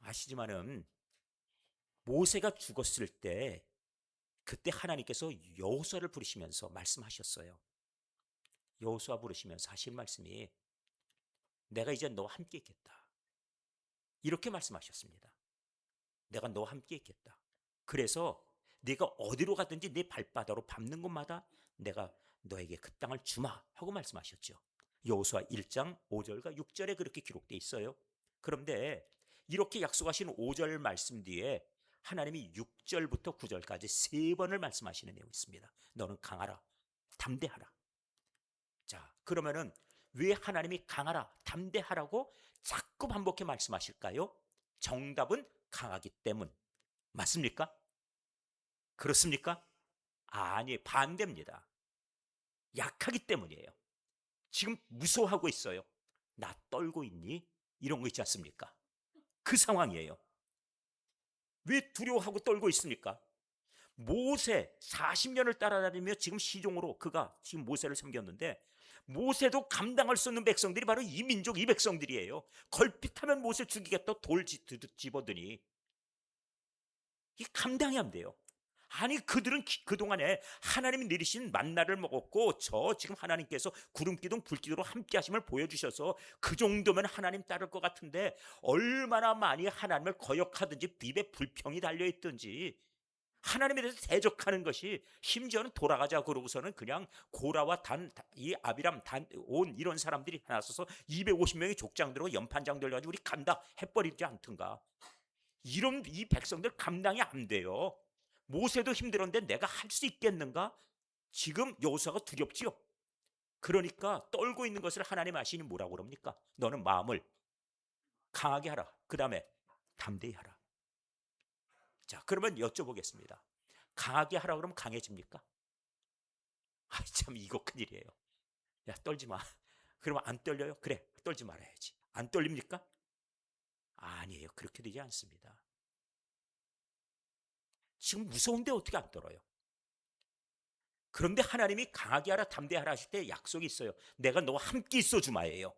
아시지만은 모세가 죽었을 때 그때 하나님께서 여호수아를 부르시면서 말씀하셨어요. 여호수아 부르시면서 하신 말씀이 내가 이제 너와 함께 있겠다. 이렇게 말씀하셨습니다. 내가 너와 함께 있겠다. 그래서 네가 어디로 가든지 네 발바닥으로 밟는 곳마다 내가 너에게 그 땅을 주마 하고 말씀하셨죠. 여호수아 1장 5절과 6절에 그렇게 기록되어 있어요. 그런데 이렇게 약속하신 5절 말씀 뒤에 하나님이 6절부터 9절까지 세 번을 말씀하시는 내용이 있습니다. 너는 강하라, 담대하라. 자, 그러면은 왜 하나님이 강하라, 담대하라고 자꾸 반복해 말씀하실까요? 정답은 강하기 때문. 맞습니까? 그렇습니까? 아니, 반대입니다. 약하기 때문이에요. 지금 무서워하고 있어요. 나 떨고 있니? 이런 거 있지 않습니까? 그 상황이에요. 왜 두려워하고 떨고 있습니까? 모세 40년을 따라다니며 지금 시종으로 그가 지금 모세를 섬겼는데, 모세도 감당할 수 없는 백성들이 바로 이 민족, 이 백성들이에요. 걸핏하면 모세 죽이겠다 돌 집어드니 이 감당이 안 돼요. 아니 그들은 그동안에 하나님이 내리신 만나를 먹었고, 저 지금 하나님께서 구름기둥 불기둥으로 함께 하심을 보여주셔서 그 정도면 하나님 따를 것 같은데, 얼마나 많이 하나님을 거역하든지 입에 불평이 달려있든지 하나님에 대해서 대적하는 것이, 심지어는 돌아가자 그러고서는 그냥 고라와 이 아비람 온 이런 사람들이 하나 서서 250명의 족장 들고 연판장 들려가지고 우리 간다 해버리지 않든가. 이런 이 백성들 감당이 안 돼요. 모세도 힘들었는데 내가 할 수 있겠는가? 지금 여호수아가 두렵지요. 그러니까 떨고 있는 것을 하나님 아시니 뭐라고 그럽니까? 너는 마음을 강하게 하라. 그 다음에 담대히 하라. 자, 그러면 여쭤보겠습니다. 강하게 하라 그러면 강해집니까? 아, 참 이거 큰일이에요. 야, 떨지 마. 그러면 안 떨려요? 그래, 떨지 말아야지. 안 떨립니까? 아니에요. 그렇게 되지 않습니다. 지금 무서운데 어떻게 안 떨어요? 그런데 하나님이 강하게 하라 담대하라 하실 때 약속이 있어요. 내가 너와 함께 있어 주마예요.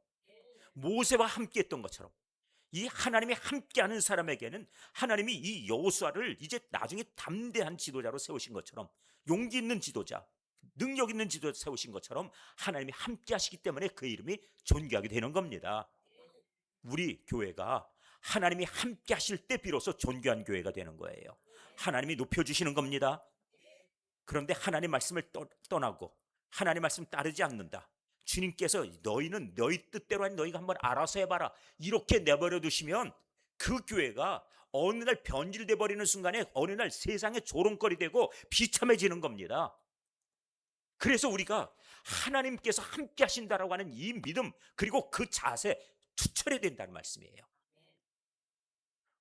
모세와 함께 했던 것처럼 이 하나님이 함께하는 사람에게는 하나님이 이 여호수아를 이제 나중에 담대한 지도자로 세우신 것처럼, 용기 있는 지도자, 능력 있는 지도자 세우신 것처럼 하나님이 함께하시기 때문에 그 이름이 존귀하게 되는 겁니다. 우리 교회가 하나님이 함께하실 때 비로소 존귀한 교회가 되는 거예요. 하나님이 높여주시는 겁니다. 그런데 하나님 말씀을 떠나고 하나님 말씀 따르지 않는다. 주님께서 너희는 너희 뜻대로 한 너희가 한번 알아서 해봐라 이렇게 내버려 두시면 그 교회가 어느 날 변질돼 버리는 순간에 어느 날 세상의 조롱거리 되고 비참해지는 겁니다. 그래서 우리가 하나님께서 함께 하신다라고 하는 이 믿음, 그리고 그 자세 투철해야 된다는 말씀이에요.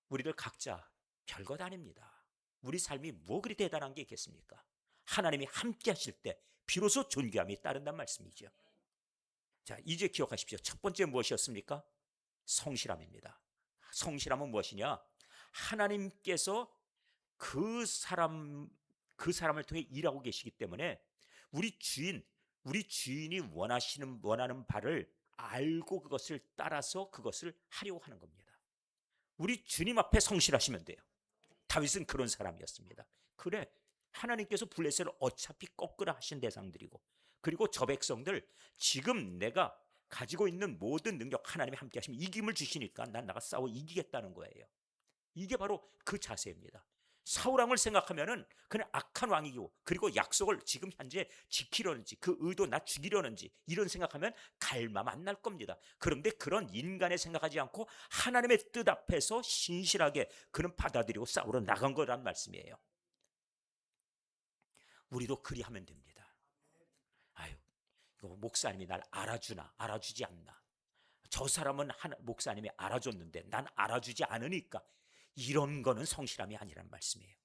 우리들 각자 별것 아닙니다. 우리 삶이 뭐 그리 대단한 게 있겠습니까? 하나님이 함께 하실 때 비로소 존귀함이 따른다는 말씀이죠. 자, 이제 기억하십시오. 첫 번째 무엇이었습니까? 성실함입니다. 성실함은 무엇이냐? 하나님께서 그 사람을 통해 일하고 계시기 때문에 우리 주인이 원하는 바를 알고 그것을 따라서 그것을 하려고 하는 겁니다. 우리 주님 앞에 성실하시면 돼요. 다윗은 그런 사람이었습니다. 그래, 하나님께서 블레셋을 어차피 꺾으라 하신 대상들이고, 그리고 저 백성들 지금 내가 가지고 있는 모든 능력 하나님이 함께 하시면 이김을 주시니까 난 나가 싸워 이기겠다는 거예요. 이게 바로 그 자세입니다. 사울왕을 생각하면은 그는 악한 왕이고, 그리고 약속을 지금 현재 지키려는지 그 의도 나 죽이려는지 이런 생각하면 갈망 안 날 겁니다. 그런데 그런 인간의 생각하지 않고 하나님의 뜻 앞에서 신실하게 그는 받아들이고 싸우러 나간 거란 말씀이에요. 우리도 그리하면 됩니다. 아유, 이거 목사님이 날 알아주나 알아주지 않나, 저 사람은 목사님이 알아줬는데 난 알아주지 않으니까, 이런 거는 성실함이 아니란 말씀이에요.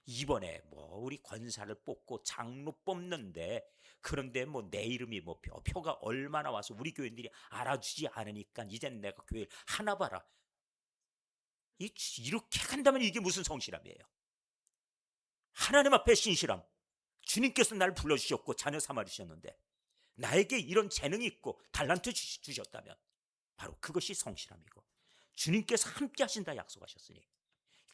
이번에 뭐 우리 권사를 뽑고 장로 뽑는데, 그런데 뭐 내 이름이 뭐 표가 얼마나 와서 우리 교인들이 알아주지 않으니까 이젠 내가 교회를 하나 봐라, 이렇게 간다면 이게 무슨 성실함이에요? 하나님 앞에 신실함. 주님께서 날 불러주셨고 자녀 삼아주셨는데 나에게 이런 재능이 있고 달란트 주셨다면 바로 그것이 성실함이고, 주님께서 함께 하신다 약속하셨으니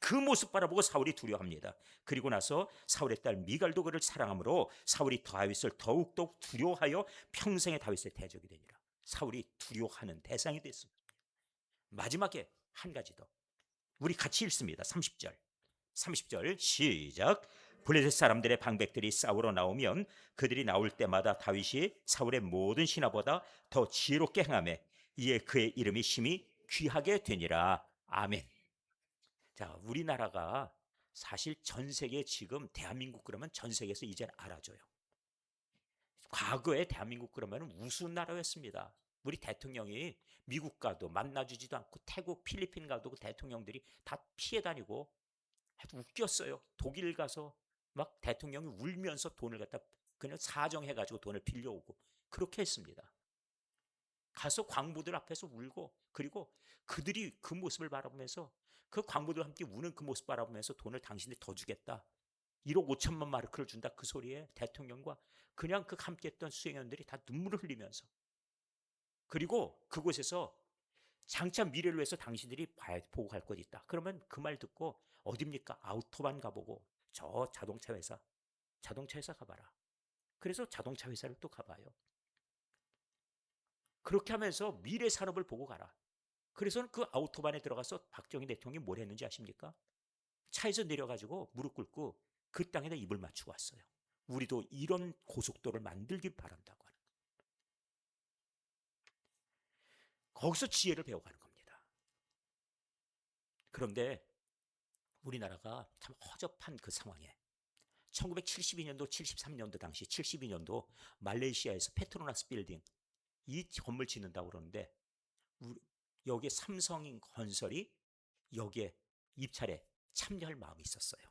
그 모습 바라보고 사울이 두려워합니다. 그리고 나서 사울의 딸 미갈도 그를 사랑하므로 사울이 다윗을 더욱더욱 두려워하여 평생의 다윗의 대적이 되니라. 사울이 두려워하는 대상이 됐습니다. 마지막에 한 가지 더, 우리 같이 읽습니다. 30절 시작. 블레셋 사람들의 방백들이 싸우러 나오면 그들이 나올 때마다 다윗이 사울의 모든 신하보다 더 지혜롭게 행하매 이에 그의 이름이 심히 귀하게 되니라. 아멘. 자, 우리나라가 사실 전 세계 지금 대한민국 그러면 전 세계에서 이제 알아줘요. 과거에 대한민국 그러면 우스운 나라였습니다. 우리 대통령이 미국 가도 만나주지도 않고 태국, 필리핀 가도 그 대통령들이 다 피해 다니고 웃겼어요. 독일 가서 막 대통령이 울면서 돈을 갖다 그냥 사정해가지고 돈을 빌려오고 그렇게 했습니다. 가서 광부들 앞에서 울고, 그리고 그들이 그 모습을 바라보면서 그 광부들 함께 우는 그 모습 바라보면서 돈을 당신이 더 주겠다, 1억 5천만 마르크를 준다. 그 소리에 대통령과 그냥 그 함께했던 수행원들이 다 눈물을 흘리면서, 그리고 그곳에서 장차 미래를 위해서 당신들이 보고 갈 곳 있다. 그러면 그 말 듣고 어딥니까? 아우토반 가보고 저 자동차 회사 가봐라. 그래서 자동차 회사를 또 가봐요. 그렇게 하면서 미래 산업을 보고 가라. 그래서 그 아우토반에 들어가서 박정희 대통령이 뭘 했는지 아십니까? 차에서 내려가지고 무릎 꿇고 그 땅에다 입을 맞추고 왔어요. 우리도 이런 고속도로를 만들길 바란다고 하는. 거기서 지혜를 배워가는 겁니다. 그런데 우리나라가 참 허접한 그 상황에 1972년도, 73년도 당시 72년도 말레이시아에서 페트로나스 빌딩 이 건물 짓는다고 그러는데 여기에 삼성건설이 여기에 입찰에 참여할 마음이 있었어요.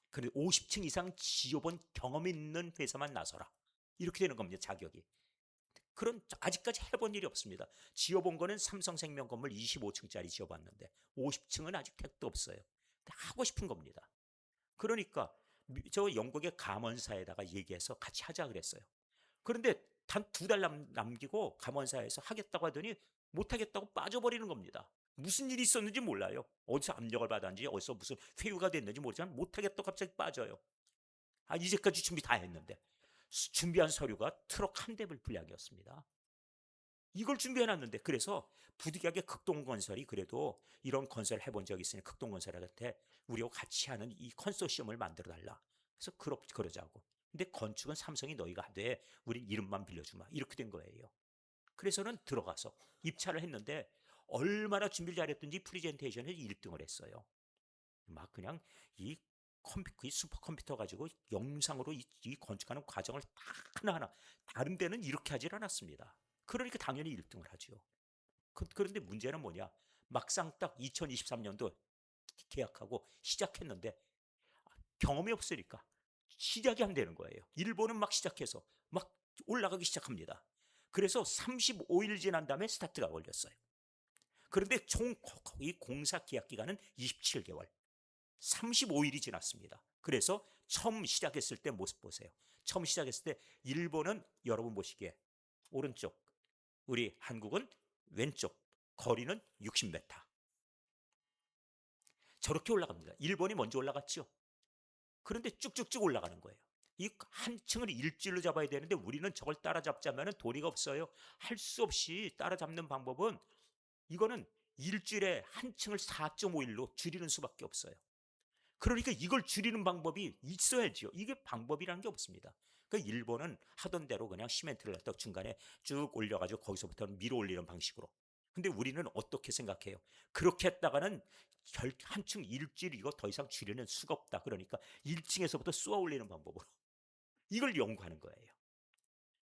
그런데 50층 이상 지어본 경험 있는 회사만 나서라. 이렇게 되는 겁니다. 자격이. 그런 아직까지 해본 일이 없습니다. 지어본 거는 삼성생명 건물 25층짜리 지어봤는데 50층은 아직 택도 없어요. 하고 싶은 겁니다. 그러니까 저 영국의 감원사에다가 얘기해서 같이 하자 그랬어요. 그런데 단 2달 남기고 감원사에서 하겠다고 하더니 못하겠다고 빠져버리는 겁니다. 무슨 일이 있었는지 몰라요. 어디서 압력을 받았는지 어디서 무슨 회유가 됐는지 모르지만 못하겠다고 갑자기 빠져요. 이제까지 준비 다 했는데 준비한 서류가 트럭 한 대를 분량이었습니다. 이걸 준비해놨는데, 그래서 부득이하게 극동건설이 그래도 이런 건설 해본 적이 있으니 극동건설한테 우리하고 같이 하는 이 컨소시엄을 만들어달라. 그래서 그러자고. 근데 건축은 삼성이 너희가 하되 우린 이름만 빌려주마. 이렇게 된 거예요. 그래서는 들어가서 입찰을 했는데 얼마나 준비를 잘했든지 프리젠테이션에서 1등을 했어요. 막 그냥 이 슈퍼컴퓨터 가지고 영상으로 이 건축하는 과정을 다 하나하나, 다른 데는 이렇게 하질 않았습니다. 그러니까 당연히 1등을 하죠. 그런데 문제는 뭐냐? 막상 딱 2023년도 계약하고 시작했는데 경험이 없으니까 시작이 안 되는 거예요. 일본은 막 시작해서 막 올라가기 시작합니다. 그래서 35일 지난 다음에 스타트가 걸렸어요. 그런데 총 이 공사 계약 기간은 27개월. 35일이 지났습니다. 그래서 처음 시작했을 때 모습 보세요. 처음 시작했을 때 일본은 여러분 보시기에 오른쪽, 우리 한국은 왼쪽, 거리는 60m. 저렇게 올라갑니다. 일본이 먼저 올라갔죠. 그런데 쭉쭉쭉 올라가는 거예요. 이 한 층을 일주일로 잡아야 되는데 우리는 저걸 따라잡자면 도리가 없어요. 할 수 없이 따라잡는 방법은, 이거는 일주일에 한 층을 4.5일로 줄이는 수밖에 없어요. 그러니까 이걸 줄이는 방법이 있어야죠. 이게 방법이라는 게 없습니다. 그 일본은 하던 대로 그냥 시멘트를 갖다 중간에 쭉 올려가지고 거기서부터는 밀어 올리는 방식으로. 근데 우리는 어떻게 생각해요? 그렇게 했다가는 한층 일주일 이거 더 이상 줄이는 수가 없다. 그러니까 1층에서부터 쏘아 올리는 방법으로 이걸 연구하는 거예요.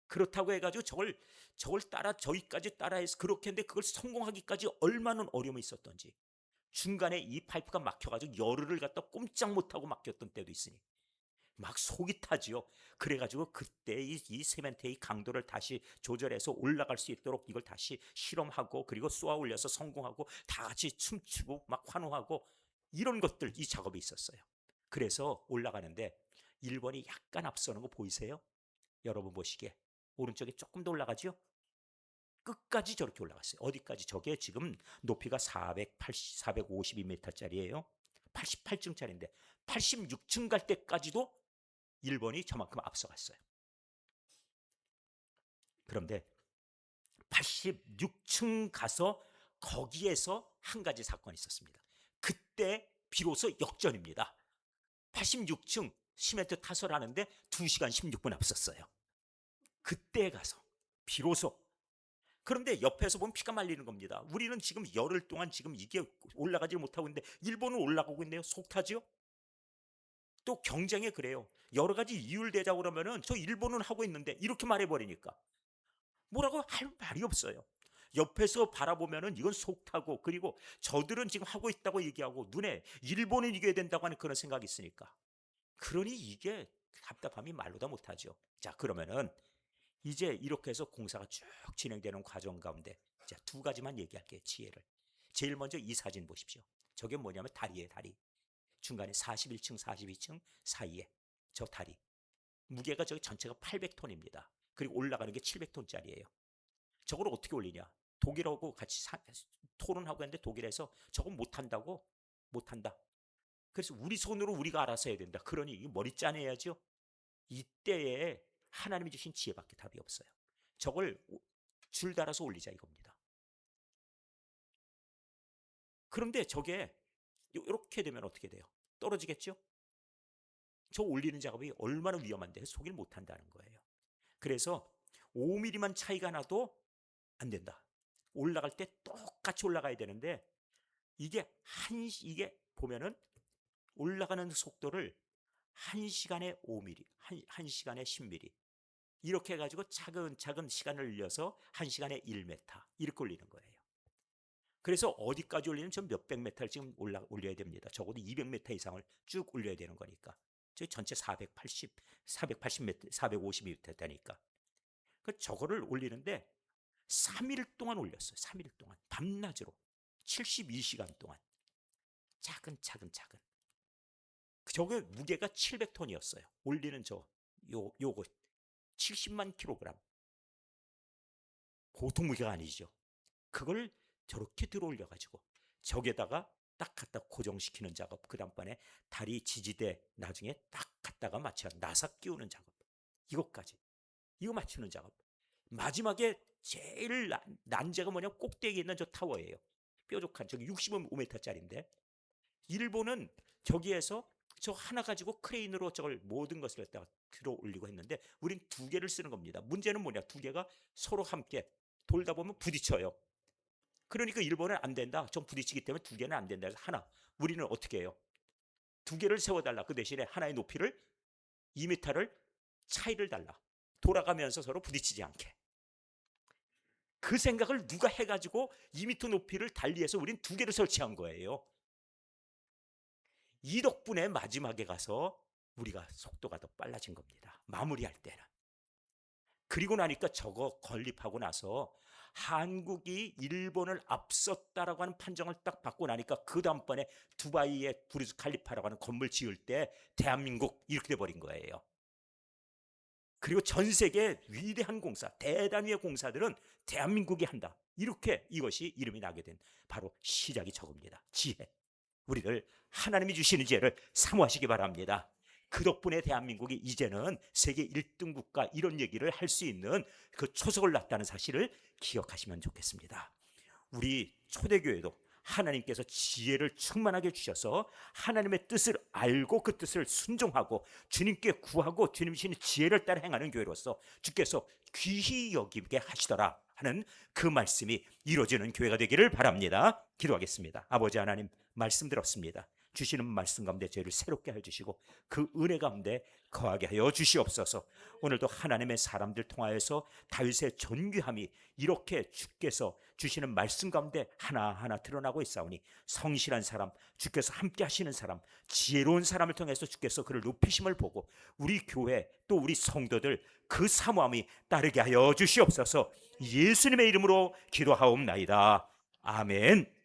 그렇다고 해가지고 저걸 따라 저기까지 따라해서 그렇게 했는데 그걸 성공하기까지 얼마나 어려움이 있었던지. 중간에 이 파이프가 막혀가지고 열흘을 갖다 꼼짝 못하고 막혔던 때도 있으니 막 속이 타지요. 그래가지고 그때 이 세멘트의 강도를 다시 조절해서 올라갈 수 있도록 이걸 다시 실험하고 그리고 쏘아 올려서 성공하고 다 같이 춤추고 막 환호하고 이런 것들, 이 작업이 있었어요. 그래서 올라가는데 일본이 약간 앞서는 거 보이세요? 여러분 보시기에 오른쪽에 조금 더 올라가죠? 끝까지 저렇게 올라갔어요. 어디까지? 저게 지금 높이가 452m짜리예요. 88층짜리인데 86층 갈 때까지도 일본이 저만큼 앞서갔어요. 그런데 86층 가서 거기에서 한 가지 사건이 있었습니다. 그때 비로소 역전입니다. 86층 시멘트 타설 하는데 2시간 16분 앞섰어요. 그때 가서 비로소. 그런데 옆에서 보면 피가 말리는 겁니다. 우리는 지금 열흘 동안 지금 이게 올라가지 못하고 있는데 일본은 올라가고 있네요. 속 타죠? 또 경쟁에 그래요. 여러 가지 이유를 대자고 그러면은 저 일본은 하고 있는데 이렇게 말해버리니까 뭐라고 할 말이 없어요. 옆에서 바라보면은 이건 속 타고, 그리고 저들은 지금 하고 있다고 얘기하고 눈에 일본은 이겨야 된다고 하는 그런 생각이 있으니까. 그러니 이게 답답함이 말로 다 못하죠. 자, 그러면은 이제 이렇게 해서 공사가 쭉 진행되는 과정 가운데 자, 2가지만 얘기할게요. 지혜를. 제일 먼저 이 사진 보십시오. 저게 뭐냐면 다리예요. 다리. 중간에 41층, 42층 사이에 저 다리. 무게가 저기 전체가 800톤입니다. 그리고 올라가는 게 700톤짜리예요. 저걸 어떻게 올리냐? 독일하고 같이 토론하고 했는데 독일에서 저건 못한다고? 못한다. 그래서 우리 손으로 우리가 알아서 해야 된다. 그러니 이 머리 짜내야죠. 이때에 하나님이 주신 지혜밖에 답이 없어요. 저걸 줄 달아서 올리자 이겁니다. 그런데 저게 이렇게 되면 어떻게 돼요? 떨어지겠죠? 저 올리는 작업이 얼마나 위험한데 속일 못한다는 거예요. 그래서 5mm만 차이가 나도 안 된다. 올라갈 때 똑같이 올라가야 되는데 이게 보면은 올라가는 속도를 1시간에 5mm, 1시간에 10mm 이렇게 해가지고 차근차근 시간을 늘려서 1시간에 1m 이렇게 올리는 거예요. 그래서 어디까지 올리는 전 몇백 미터를 지금 올려야 됩니다. 적어도 200m 이상을 쭉 올려야 되는 거니까. 저 전체 480m, 450m 되니까. 그 저거를 올리는데 3일 동안 올렸어요. 3일 동안 밤낮으로 72시간 동안 차근차근. 저게 무게가 700톤이었어요. 올리는 요거 70만 킬로그램. 보통 무게가 아니죠. 그걸 저렇게 들어 올려가지고 저게다가 딱 갖다 고정시키는 작업. 그 다음번에 다리 지지대 나중에 딱 갖다가 맞춰 나사 끼우는 작업. 이것까지. 이거 맞추는 작업. 마지막에 제일 난제가 뭐냐면 꼭대기에 있는 저 타워예요. 뾰족한 저기 65m짜리인데 일본은 저기에서 저 하나 가지고 크레인으로 저걸 모든 것을 갖다가 들어 올리고 했는데 우린 두 개를 쓰는 겁니다. 문제는 뭐냐? 두 개가 서로 함께 돌다 보면 부딪혀요. 그러니까 일본은 안 된다. 좀 부딪히기 때문에 두 개는 안 된다. 그래서 하나. 우리는 어떻게 해요? 두 개를 세워달라. 그 대신에 하나의 높이를 2m를 차이를 달라. 돌아가면서 서로 부딪히지 않게. 그 생각을 누가 해가지고 2m 높이를 달리해서 우린 두 개를 설치한 거예요. 이 덕분에 마지막에 가서 우리가 속도가 더 빨라진 겁니다. 마무리할 때는. 그리고 나니까 저거 건립하고 나서 한국이 일본을 앞섰다라고 하는 판정을 딱 받고 나니까 그 다음번에 두바이에 부르즈 칼리파라고 하는 건물 지을 때 대한민국 이렇게 돼버린 거예요. 그리고 전 세계 위대한 공사, 대단위의 공사들은 대한민국이 한다. 이렇게 이것이 이름이 나게 된 바로 시작이 저겁니다. 지혜. 우리들 하나님이 주시는 지혜를 사모하시기 바랍니다. 그 덕분에 대한민국이 이제는 세계 1등 국가 이런 얘기를 할 수 있는 그 초석을 놨다는 사실을 기억하시면 좋겠습니다. 우리 초대교회도 하나님께서 지혜를 충만하게 주셔서 하나님의 뜻을 알고 그 뜻을 순종하고 주님께 구하고 주님 주시는 지혜를 따라 행하는 교회로서 주께서 귀히 여기게 하시더라 하는 그 말씀이 이루어지는 교회가 되기를 바랍니다. 기도하겠습니다. 아버지 하나님, 말씀 들었습니다. 주시는 말씀 가운데 저희를 새롭게 해주시고 그 은혜 가운데 거하게 하여 주시옵소서. 오늘도 하나님의 사람들 통하여서 다윗의 존귀함이 이렇게 주께서 주시는 말씀 가운데 하나하나 드러나고 있사오니 성실한 사람, 주께서 함께 하시는 사람, 지혜로운 사람을 통해서 주께서 그를 높이심을 보고 우리 교회 또 우리 성도들 그 사모함이 따르게 하여 주시옵소서. 예수님의 이름으로 기도하옵나이다. 아멘.